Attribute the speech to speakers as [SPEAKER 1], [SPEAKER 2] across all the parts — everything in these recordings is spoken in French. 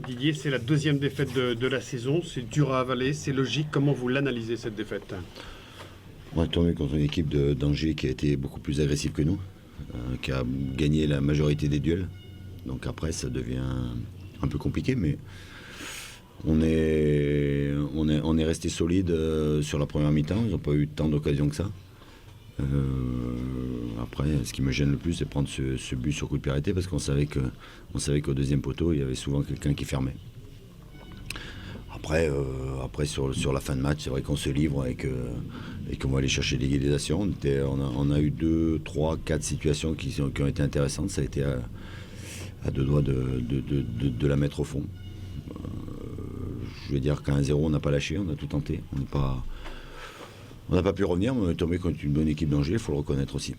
[SPEAKER 1] Didier, c'est la deuxième défaite de la saison. C'est dur à avaler, c'est logique. Comment vous l'analysez, cette défaite?
[SPEAKER 2] On est tombé contre une équipe d'Angers qui a été beaucoup plus agressive que nous, qui a gagné la majorité des duels. Donc après, ça devient un peu compliqué, mais on est resté solide sur la première mi-temps. Ils n'ont pas eu tant d'occasions que ça. Après, ce qui me gêne le plus, c'est prendre ce but sur coup de pied arrêté, parce qu'on savait qu'au deuxième poteau, il y avait souvent quelqu'un qui fermait. Après sur la fin de match, c'est vrai qu'on se livre et qu'on va aller chercher l'égalisation. On a eu 2, 3, 4 situations qui ont été intéressantes. Ça a été à deux doigts de la mettre au fond. Je veux dire qu'à 1-0, on n'a pas lâché, on a tout tenté. On n'a pas pu revenir, mais on est tombé contre une bonne équipe d'Angers, il faut le reconnaître aussi.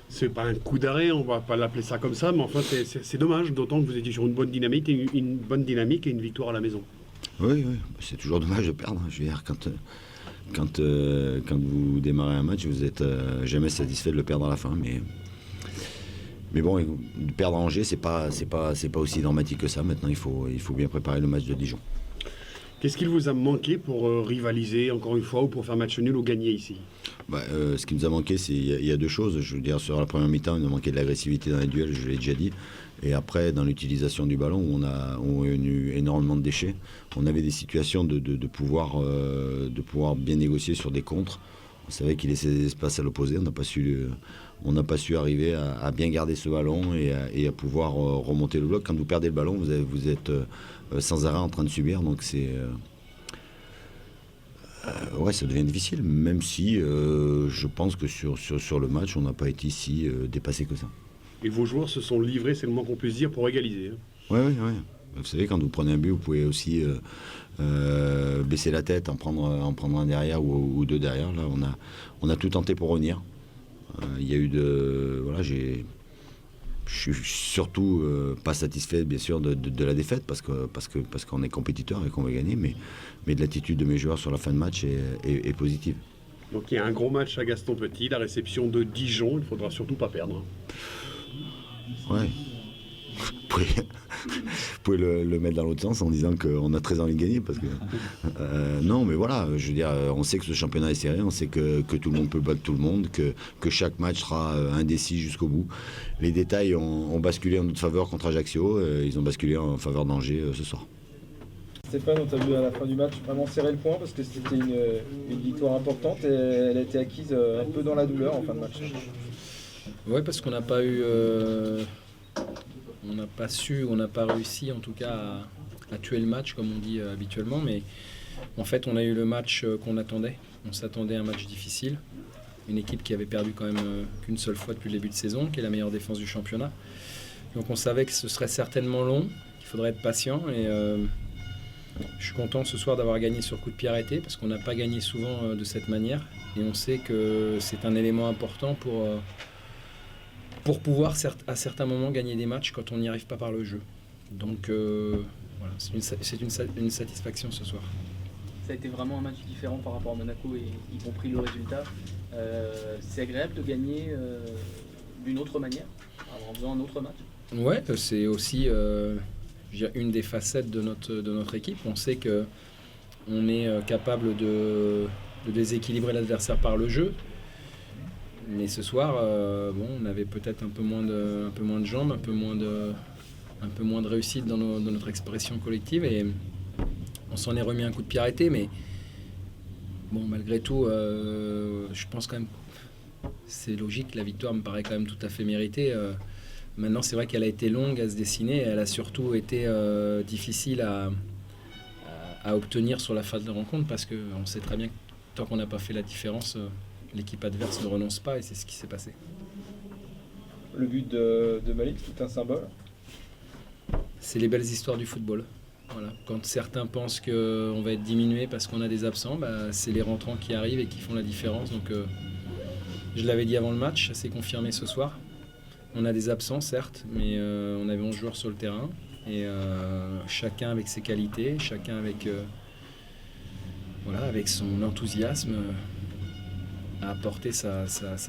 [SPEAKER 1] C'est pas un coup d'arrêt, on va pas l'appeler ça comme ça, mais enfin c'est dommage, d'autant que vous étiez sur une bonne dynamique et une victoire à la maison.
[SPEAKER 2] Oui, c'est toujours dommage de perdre. Je veux dire, quand vous démarrez un match, vous n'êtes jamais satisfait de le perdre à la fin. Mais bon, perdre à Angers, c'est pas aussi dramatique que ça. Maintenant, il faut bien préparer le match de Dijon.
[SPEAKER 1] Qu'est-ce qu'il vous a manqué pour rivaliser encore une fois, ou pour faire match nul ou gagner ici?
[SPEAKER 2] Ce qui nous a manqué, il y a deux choses. Je veux dire, sur la première mi-temps, il nous a manqué de l'agressivité dans les duels, je l'ai déjà dit. Et après, dans l'utilisation du ballon, où on a eu énormément de déchets. On avait des situations de pouvoir bien négocier sur des contres. On savait qu'il laissait des espaces à l'opposé. On n'a pas su arriver à bien garder ce ballon et à pouvoir remonter le bloc. Quand vous perdez le ballon, vous êtes sans arrêt en train de subir. Donc ça devient difficile. Même si je pense que sur le match, on n'a pas été si dépassé que ça.
[SPEAKER 1] Et vos joueurs se sont livrés, c'est le moins qu'on puisse dire, pour égaliser.
[SPEAKER 2] Oui. Vous savez, quand vous prenez un but, vous pouvez aussi baisser la tête, en prendre un derrière ou deux derrière. Là, on a tout tenté pour revenir. Il y a eu je suis surtout pas satisfait, bien sûr, de la défaite, parce qu'on est compétiteur et qu'on va gagner, mais de l'attitude de mes joueurs sur la fin de match est positive.
[SPEAKER 1] Donc il y a un gros match à Gaston Petit, la réception de Dijon, il ne faudra surtout pas perdre.
[SPEAKER 2] Ouais. Vous pouvez le mettre dans l'autre sens en disant qu'on a très envie de gagner, parce que non, mais voilà, je veux dire, on sait que ce championnat est serré, on sait que tout le monde peut battre tout le monde, que chaque match sera indécis jusqu'au bout. Les détails ont basculé en notre faveur contre Ajaccio, ils ont basculé en faveur d'Angers ce soir.
[SPEAKER 3] Stéphane, on t'a vu à la fin du match vraiment serrer le point, parce que c'était une victoire importante et elle a été acquise un peu dans la douleur en fin de match.
[SPEAKER 4] Oui, parce qu'on n'a pas eu... on n'a pas réussi en tout cas à tuer le match comme on dit habituellement, mais en fait on a eu le match qu'on attendait. On s'attendait à un match difficile, une équipe qui avait perdu quand même qu'une seule fois depuis le début de saison, qui est la meilleure défense du championnat. Donc on savait que ce serait certainement long, qu'il faudrait être patient, et je suis content ce soir d'avoir gagné sur coup de pied arrêté, parce qu'on n'a pas gagné souvent de cette manière, et on sait que c'est un élément important pour pouvoir à certains moments gagner des matchs quand on n'y arrive pas par le jeu. Donc voilà, c'est une satisfaction ce soir.
[SPEAKER 5] Ça a été vraiment un match différent par rapport à Monaco, et y compris le résultat. C'est agréable de gagner d'une autre manière, en faisant un autre match.
[SPEAKER 4] Ouais, c'est aussi une des facettes de notre équipe. On sait qu'on est capable de déséquilibrer l'adversaire par le jeu. Mais ce soir, on avait peut-être un peu moins de jambes, un peu moins de réussite dans notre expression collective, et on s'en est remis un coup de pied arrêté. Mais bon, malgré tout, je pense quand même, c'est logique, la victoire me paraît quand même tout à fait méritée. Maintenant, c'est vrai qu'elle a été longue à se dessiner, et elle a surtout été difficile à obtenir sur la phase de rencontre, parce qu'on sait très bien que tant qu'on n'a pas fait la différence, l'équipe adverse ne renonce pas, et c'est ce qui s'est passé.
[SPEAKER 3] Le but de Malik, tout un symbole.
[SPEAKER 4] C'est les belles histoires du football. Voilà. Quand certains pensent qu'on va être diminué parce qu'on a des absents, c'est les rentrants qui arrivent et qui font la différence. Donc, je l'avais dit avant le match, c'est confirmé ce soir. On a des absents, certes, mais on avait 11 joueurs sur le terrain, et chacun avec ses qualités, chacun avec son enthousiasme, a apporté sa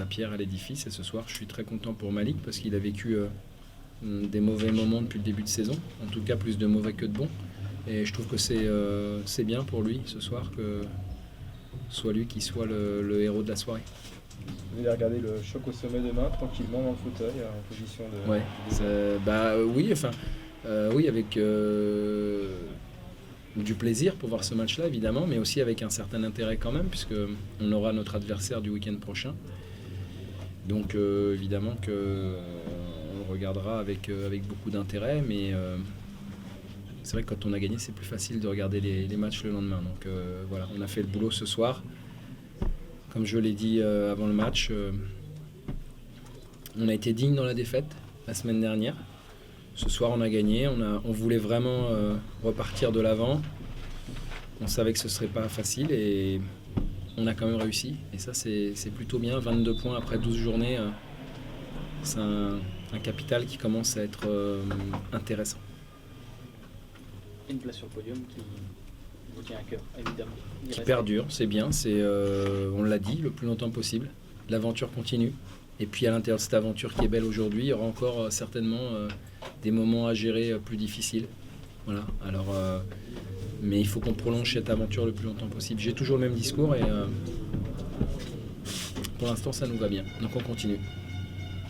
[SPEAKER 4] pierre à l'édifice. Et ce soir, je suis très content pour Malik, parce qu'il a vécu des mauvais moments depuis le début de saison, en tout cas plus de mauvais que de bons. Et je trouve que c'est bien pour lui ce soir que ce soit lui qui soit le héros de la soirée.
[SPEAKER 3] Vous allez regarder le choc au sommet demain, tranquillement dans le fauteuil, en position de...
[SPEAKER 4] Ouais, oui, avec du plaisir pour voir ce match-là, évidemment, mais aussi avec un certain intérêt quand même, puisqu'on aura notre adversaire du week-end prochain. Donc évidemment qu'on le regardera avec beaucoup d'intérêt, mais c'est vrai que quand on a gagné, c'est plus facile de regarder les matchs le lendemain. Donc voilà, on a fait le boulot ce soir. Comme je l'ai dit avant le match, on a été digne dans la défaite la semaine dernière. Ce soir, on a gagné. On voulait vraiment repartir de l'avant. On savait que ce ne serait pas facile et on a quand même réussi. Et ça, c'est plutôt bien. 22 points après 12 journées, c'est un capital qui commence à être intéressant.
[SPEAKER 5] Une place sur le podium qui vous tient à cœur, évidemment.
[SPEAKER 4] Qui perdure, c'est bien. On l'a dit, le plus longtemps possible. L'aventure continue. Et puis à l'intérieur de cette aventure qui est belle aujourd'hui, il y aura encore certainement des moments à gérer plus difficiles. Voilà. Alors, mais il faut qu'on prolonge cette aventure le plus longtemps possible. J'ai toujours le même discours et pour l'instant ça nous va bien. Donc on continue.